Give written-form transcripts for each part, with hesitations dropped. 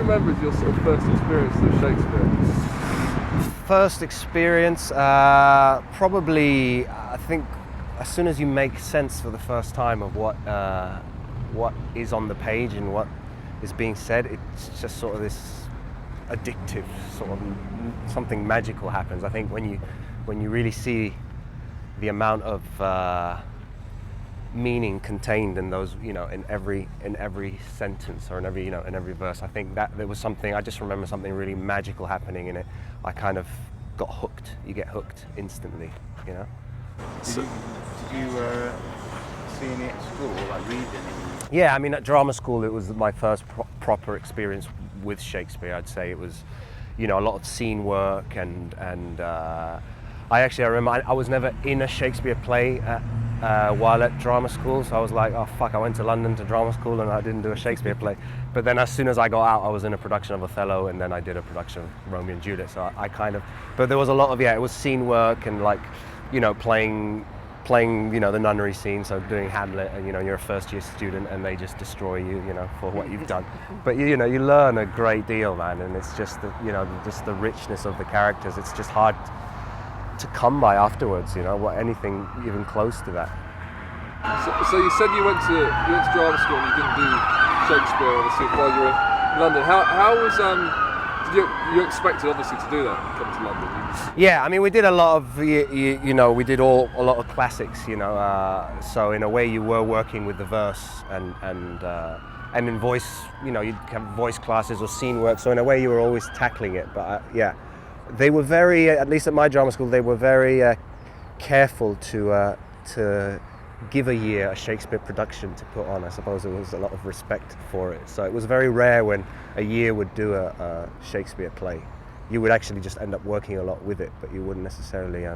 remember as your sort of first experience of Shakespeare? First experience, probably, I think, as soon as you make sense for the first time of what is on the page and what is being said, it's just sort of this addictive sort of something magical happens. I think when you really see the amount of meaning contained in those, in every sentence or in every verse, I think that there was something. I just remember something really magical happening in it. I kind of got hooked. You get hooked instantly, Did you see any at school, like reading? Yeah, I mean, at drama school, it was my first proper experience with Shakespeare. I'd say it was, a lot of scene work and I remember I was never in a Shakespeare play while at drama school, so I was like, oh fuck, I went to London to drama school and I didn't do a Shakespeare play. But then as soon as I got out, I was in a production of Othello, and then I did a production of Romeo and Juliet. So but there was a lot of, it was scene work and playing the nunnery scene, so doing Hamlet, and you're a first year student and they just destroy you for what you've done. But you learn a great deal, man, and it's just just the richness of the characters. It's just hard to come by afterwards, anything even close to that. So you said you went to drama school and you didn't do Shakespeare, obviously, while you were in London. How was you expected obviously to do that, come to London? Yeah, I mean, we did a lot of we did a lot of classics, so in a way you were working with the verse and in voice, you'd have voice classes or scene work, so in a way you were always tackling it. But they were very, at least at my drama school, they were very careful to give a year a Shakespeare production to put on. I suppose there was a lot of respect for it. So it was very rare when a year would do a Shakespeare play. You would actually just end up working a lot with it, but you wouldn't necessarily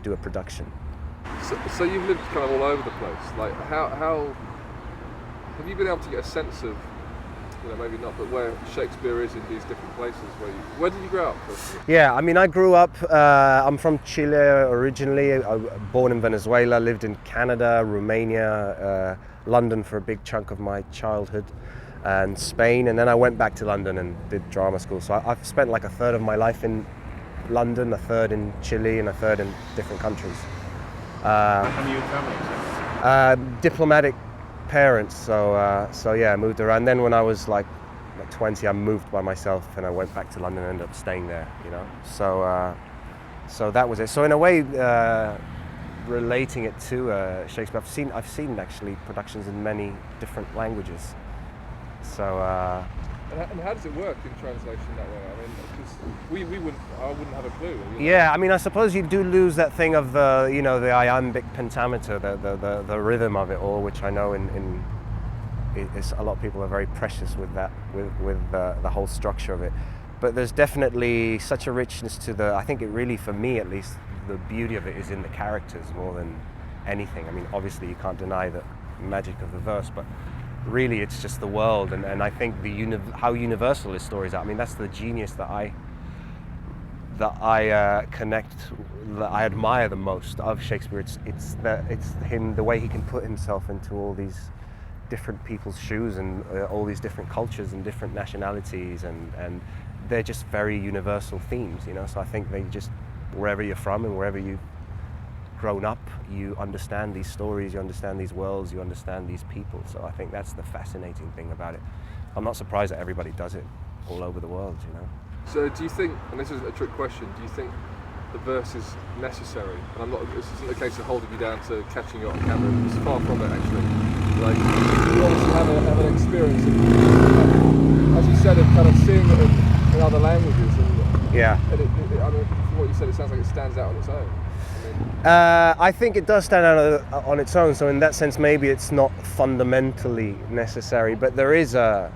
do a production. So you've lived kind of all over the place. Like, how have you been able to get a sense of, maybe not, but where Shakespeare is in these different places? Where did you grow up first? Yeah, I mean, I grew up, I'm from Chile originally, born in Venezuela, lived in Canada, Romania, London for a big chunk of my childhood, and Spain, and then I went back to London and did drama school. So I've spent like a third of my life in London, a third in Chile, and a third in different countries. And you family? Diplomatic parents, so I moved around. Then when I was like 20, I moved by myself and I went back to London and ended up staying there, so that was it. So in a way, relating it to Shakespeare, I've seen actually productions in many different languages. So and how does it work in translation that way? I mean, because I wouldn't have a clue. Yeah, I mean, I suppose you do lose that thing of the the iambic pentameter, the rhythm of it all, which I know it's a lot of people are very precious with that, with the whole structure of it. But there's definitely such a richness to I think it really, for me at least, the beauty of it is in the characters more than anything. I mean, obviously you can't deny the magic of the verse, but really it's just the world, and I think how universal his stories are. I mean, that's the genius that I connect, that I admire the most of Shakespeare. It's him, the way he can put himself into all these different people's shoes and all these different cultures and different nationalities, and they're just very universal themes, so I think they just, wherever you're from and wherever you've grown up, you understand these stories, you understand these worlds, you understand these people. So I think that's the fascinating thing about it. I'm not surprised that everybody does it all over the world, So do you think, and this isn't a trick question, do you think the verse is necessary? And this isn't a case of holding you down to catching you on camera, it's far from it actually. Like, you obviously have an experience of, as you said, of kind of seeing it in other languages. And, yeah. And I mean, from what you said, it sounds like it stands out on its own. I think it does stand out on its own, so in that sense maybe it's not fundamentally necessary, but there is I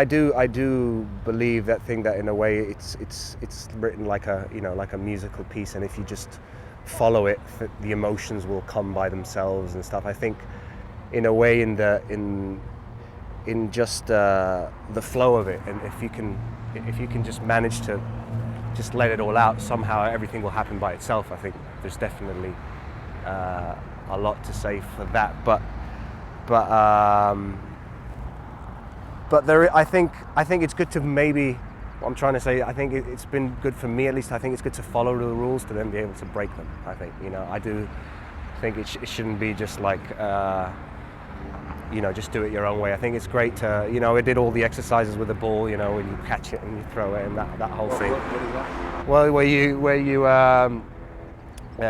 do believe that thing, that in a way it's written like a musical piece, and if you just follow it, the emotions will come by themselves and stuff. I think in a way in just the flow of it, and if you can just manage to just let it all out, somehow everything will happen by itself. I think there's definitely a lot to say for that, but but I think it's good to maybe. What I'm trying to say, I think it's been good for me at least. I think it's good to follow the rules to then be able to break them. I think, I do think it shouldn't be just like, just do it your own way. I think it's great to, I did all the exercises with the ball, when you catch it and you throw it and that whole thing. What is that? Well, where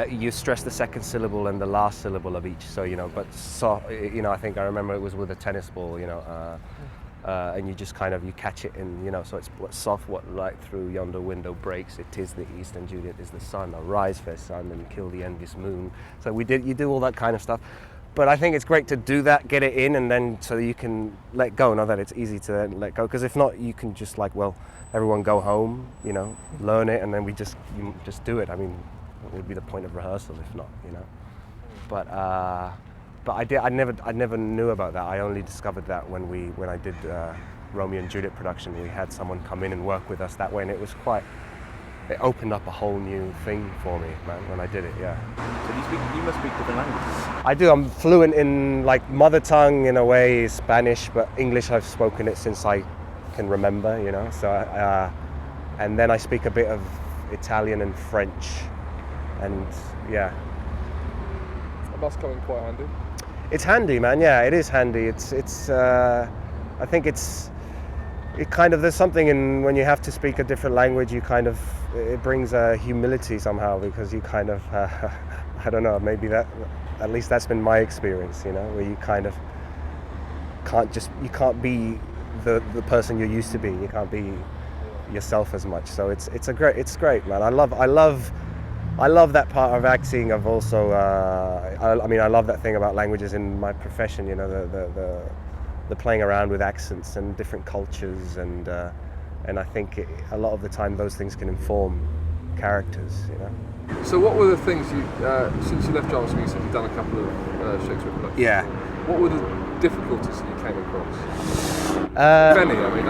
you stress the second syllable and the last syllable of each. So, I think I remember it was with a tennis ball, and you just you catch it and, so it's what soft, what light through yonder window breaks, it is the east and Juliet is the sun, arise fair sun and kill the envious moon. So you do all that kind of stuff. But I think it's great to do that, get it in, and then so you can let go. Not that it's easy to then let go, because if not, you can just everyone go home, learn it, and then you just do it. I mean, what would be the point of rehearsal if not, But I never knew about that. I only discovered that when I did Romeo and Juliet production. We had someone come in and work with us that way, and it opened up a whole new thing for me, man, when I did it, yeah. So you must speak different languages? I do. I'm fluent in mother tongue in a way is Spanish, but English I've spoken it since I can remember, So, and then I speak a bit of Italian and French, and yeah. That must come in quite handy. It's handy, man. Yeah, it is handy. I think there's something in when you have to speak a different language. It brings a humility somehow, because you I don't know. Maybe at least that's been my experience. Where you can't be the person you're used to being. You can't be yourself as much. So it's great, man. I love that part of acting. I've also, I love that thing about languages in my profession. The playing around with accents and different cultures, and I think a lot of the time those things can inform characters. So, what were the things since you left Jarvis Muse, you've done a couple of Shakespeare productions? Yeah. What were the difficulties that you came across? Many, I mean.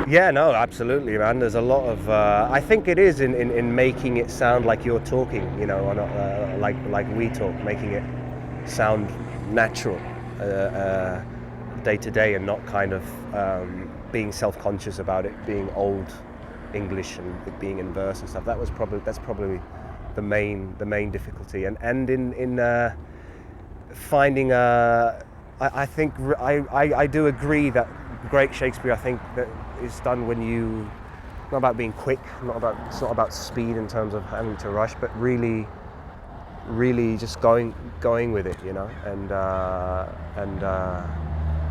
Yeah, no, absolutely, man. There's a lot of. I think it is in making it sound like you're talking, or not like we talk, making it sound natural, day to day, and not being self-conscious about it being old English and it being in verse and stuff. That's probably the main difficulty, and in finding I think I do agree that great Shakespeare, I think, that is done when not about being quick, it's not about speed in terms of having to rush, but really just going with it,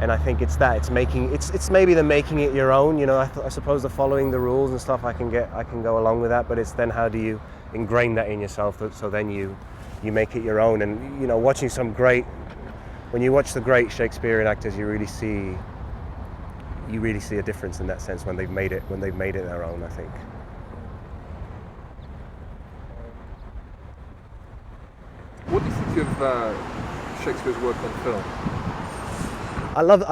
and I think it's maybe the making it your own, I suppose the following the rules and stuff I can go along with that, but it's then how do you ingrain that in yourself so then you make it your own. And watching when you watch the great Shakespearean actors, you really see a difference in that sense when they've made it their own, I think. What do you think of Shakespeare's work on film? I love that.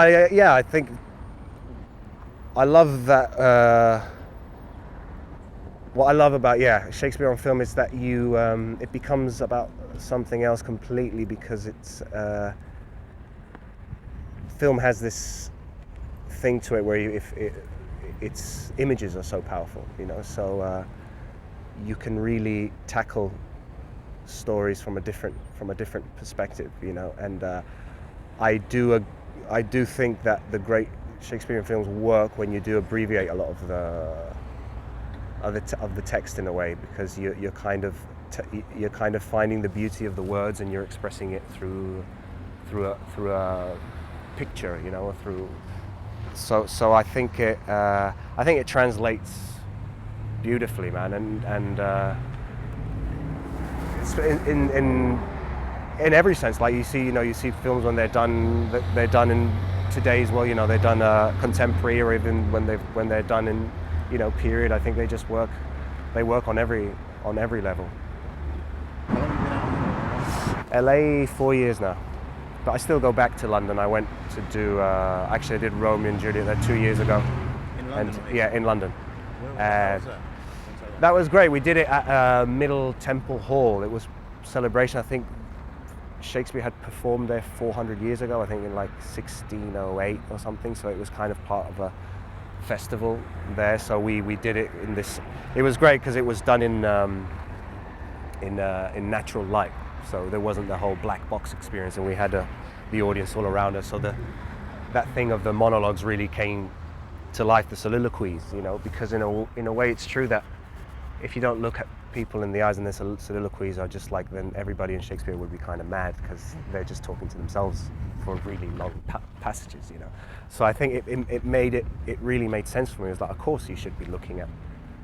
What I love about Shakespeare on film is that it becomes about something else completely, because film has this thing to it where its images are so powerful, so you can really tackle stories from a different perspective, and I do think that the great Shakespearean films work when you do abbreviate a lot of the text in a way, because you're kind of finding the beauty of the words and you're expressing it through a picture, or through. So I think it translates beautifully, man, and it's in every sense. Like you see films when they're done in today's, they're done contemporary, or even when they're done in period. I think they work on every level. How long have you been out? LA 4 years now, but I still go back to London. I went to do actually I did Romeo and Juliet there 2 years ago. In London? In London. Where was that? That was great. We did it at Middle Temple Hall. It was celebration, I think, Shakespeare had performed there 400 years ago, I think in like 1608 or something, so it was kind of part of a festival there. So we did it in this. It was great because it was done in natural light, so there wasn't the whole black box experience, and we had the audience all around us. So that thing of the monologues really came to life, the soliloquies, you know, because in a way it's true that if you don't look at people in the eyes and their soliloquies are just like, then everybody in Shakespeare would be kind of mad because they're just talking to themselves for really long passages, you know. So I think it really made sense for me. It was like, of course you should be looking at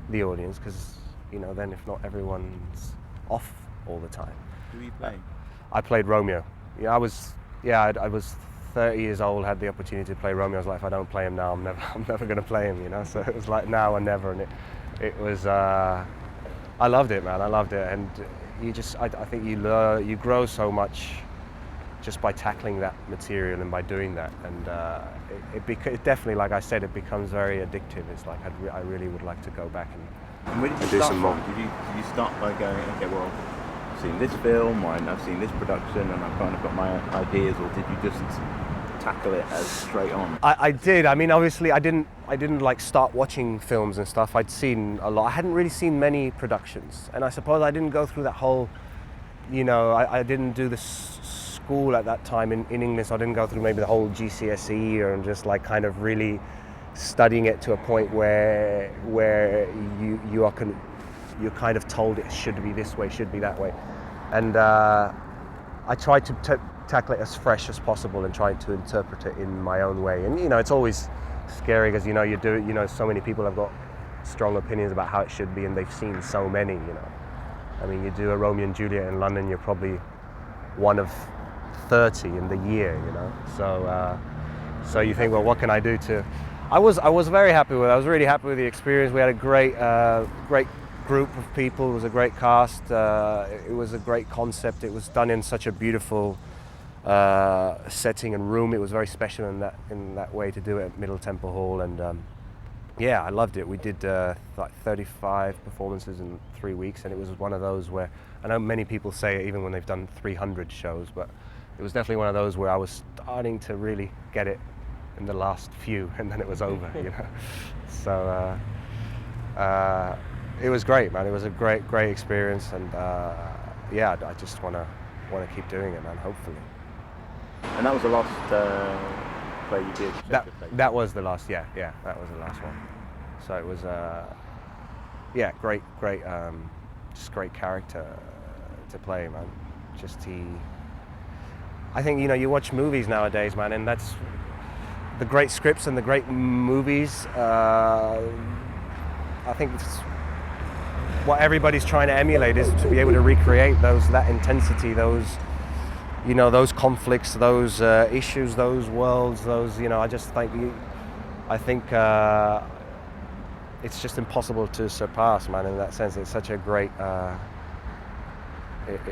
the audience, because, you know, then if not, everyone's off all the time. Who are you playing? I played Romeo. I was 30 years old, had the opportunity to play Romeo. I was like, if I don't play him now, I'm never going to play him, you know. So it was like now or never, and it was. I loved it, man. I loved it, and I think you grow so much just by tackling that material and by doing that, and it definitely, like I said, it becomes very addictive. It's like I really would like to go back And where did you do start some from? more. Did you start by going, okay, well, I've seen this film, or I've seen this production, and I've kind of got my ideas, or did you just tackle it as straight on? I did. I mean, obviously, I didn't like start watching films and stuff. I'd seen a lot. I hadn't really seen many productions, and I suppose I didn't go through that whole, you know, I didn't do the school at that time in English. I didn't go through maybe the whole GCSE or just like kind of really studying it to a point where you're kind of told it should be this way, should be that way, and I tried to tackle it as fresh as possible and try to interpret it in my own way. And you know, it's always scary because you know so many people have got strong opinions about how it should be, and they've seen so many. You know, I mean, you do a Romeo and Juliet in London, you're probably one of 30 in the year. You know, so you think, well, what can I do to? I was very happy with it. I was really happy with the experience. We had a great group of people. It was a great cast. It was a great concept. It was done in such a beautiful setting and room. It was very special in that way to do it at Middle Temple Hall, and yeah, I loved it. We did like 35 performances in 3 weeks, and it was one of those where, I know many people say it even when they've done 300 shows, but it was definitely one of those where I was starting to really get it in the last few, and then it was over, you know. So it was great, man. It was a great experience, and yeah, I just want to keep doing it, man. Hopefully. And that was the last play you did? That was the last, yeah, that was the last one. So it was, yeah, great, just great character to play, man. I think, you know, you watch movies nowadays, man, and that's the great scripts and the great movies. I think it's what everybody's trying to emulate, is to be able to recreate that intensity, those, you know, those conflicts, those issues, those worlds, those, you know, I think it's just impossible to surpass, man, in that sense. It's such a great,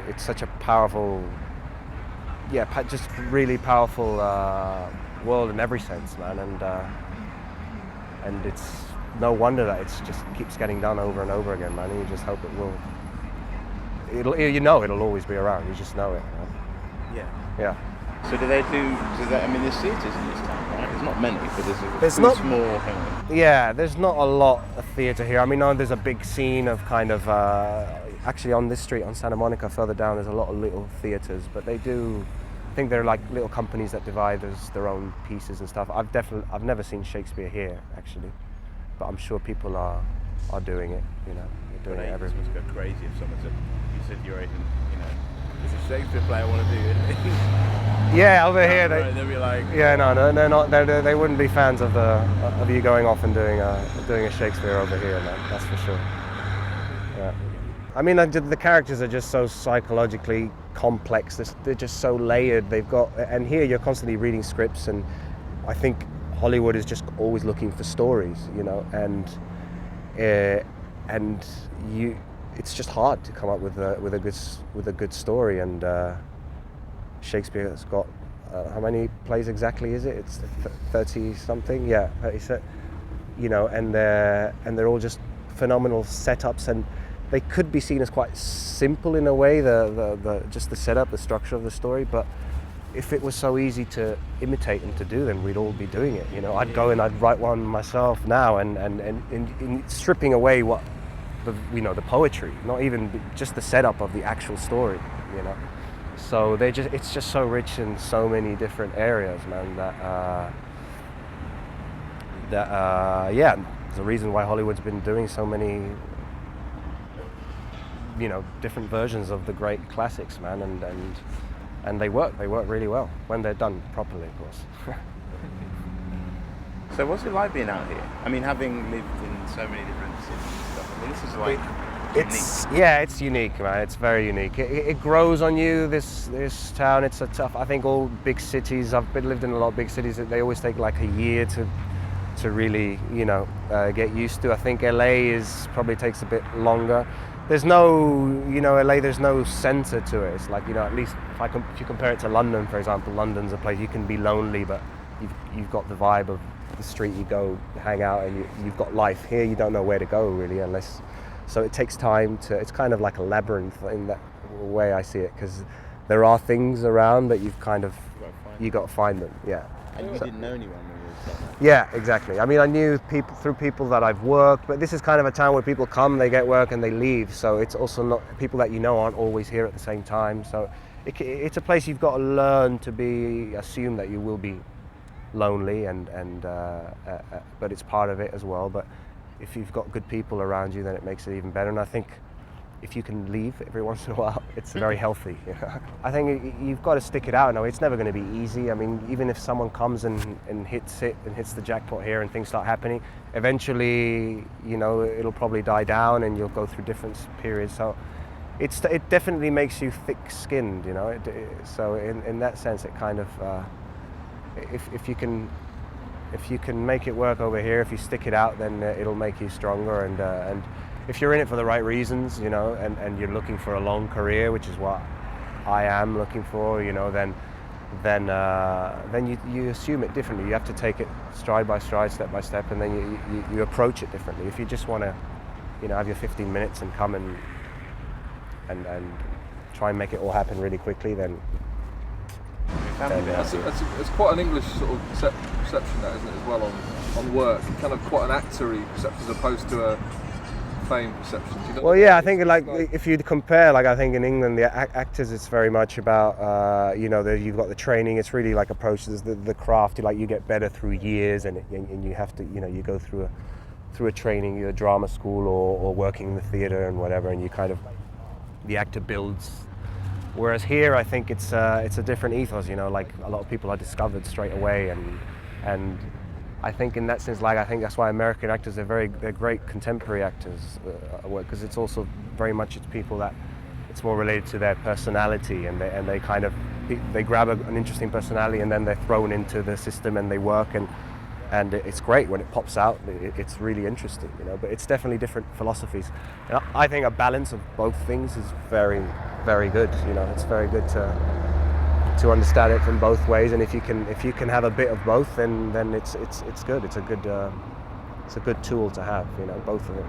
it's such a powerful, yeah, just really powerful world in every sense, man, and it's no wonder that it's just keeps getting done over and over again, man, and you just hope it'll always be around, you just know it, man. Yeah. So I mean, there's theatres in this town, right? There's not many, but there's not small thing. Yeah, there's not a lot of theatre here. I mean, there's a big scene of kind of, actually on this street, on Santa Monica, further down, there's a lot of little theatres, but I think they're like little companies that divide their own pieces and stuff. I've never seen Shakespeare here, actually, but I'm sure people are doing it, you know, they're doing it everywhere. It must go crazy if someone said, you said you're agent, you know, there's a Shakespeare play I want to do. Yeah, over here they'll be like, yeah, no, they're not. They wouldn't be fans of you going off and doing a Shakespeare over here, man. That's for sure. Yeah. I mean, the characters are just so psychologically complex. They're just so layered. And here you're constantly reading scripts, and I think Hollywood is just always looking for stories, you know, and it's just hard to come up with a good story. And Shakespeare has got how many plays exactly is it? It's 30 something, yeah, 30, you know, and they're all just phenomenal setups, and they could be seen as quite simple in a way, the just the setup, the structure of the story. But if it was so easy to imitate and to do, then we'd all be doing it. You know, I'd go and I'd write one myself now, and in stripping away what the poetry, not even just the setup of the actual story. You know, so it's just so rich in so many different areas, man. Yeah, there's a reason why Hollywood's been doing so many, different versions of the great classics, man, and they work really well when they're done properly, of course. So what's it like being out here? I mean, having lived in so many different cities and stuff, I mean, this is like unique. It's unique, man. It's very unique. It grows on you, this town. It's I think all big cities, lived in a lot of big cities, they always take like a year to really, get used to. I think LA probably takes a bit longer. There's no, LA, there's no center to it. It's like, at least if you compare it to London, for example, London's a place you can be lonely, but you've got the vibe of the street, you go hang out and you've got life. Here you don't know where to go really, so it takes time it's kind of like a labyrinth in that way I see it, because there are things around that you've got to find them, yeah. And you didn't know anyone when you were there? Yeah, exactly. I mean, I knew people through people that I've worked, but this is kind of a town where people come, they get work and they leave, so it's also not, people that aren't always here at the same time, so it's a place you've got to learn to assume that you will be lonely, but it's part of it as well. But if you've got good people around you, then it makes it even better, and I think if you can leave every once in a while, it's very healthy. I think you've got to stick it out. No, it's never going to be easy. I mean, even if someone comes and hits the jackpot here and things start happening, eventually, it'll probably die down and you'll go through different periods. So it definitely makes you thick-skinned, so in that sense, it kind of, if you can make it work over here, if you stick it out, then it'll make you stronger, and if you're in it for the right reasons, and you're looking for a long career, which is what I am looking for, then you assume it differently. You have to take it stride by stride, step by step, and then you approach it differently. If you just want to, have your 15 minutes and come and try and make it all happen really quickly, then it's quite an English sort of perception, that, isn't it, as well, on work, kind of quite an actory perception as opposed to a fame perception. Well, yeah, I think if you compare, I think in England the actors, it's very much about you've got the training. It's really like approaches the craft. You get better through years, and you have to you go through a training, either drama school or working in the theatre and whatever, and you kind of, the actor builds. Whereas here, I think it's a different ethos. Like a lot of people are discovered straight away, and I think in that sense, I think that's why American actors they're great contemporary actors, because it's also very much it's people that it's more related to their personality, and they kind of they grab an interesting personality and then they're thrown into the system and they work, and it's great when it pops out. It's really interesting, But it's definitely different philosophies. And I think a balance of both things is very, very good. It's very good to understand it from both ways. And if you can have a bit of both, then it's good. It's a good tool to have. Both of them.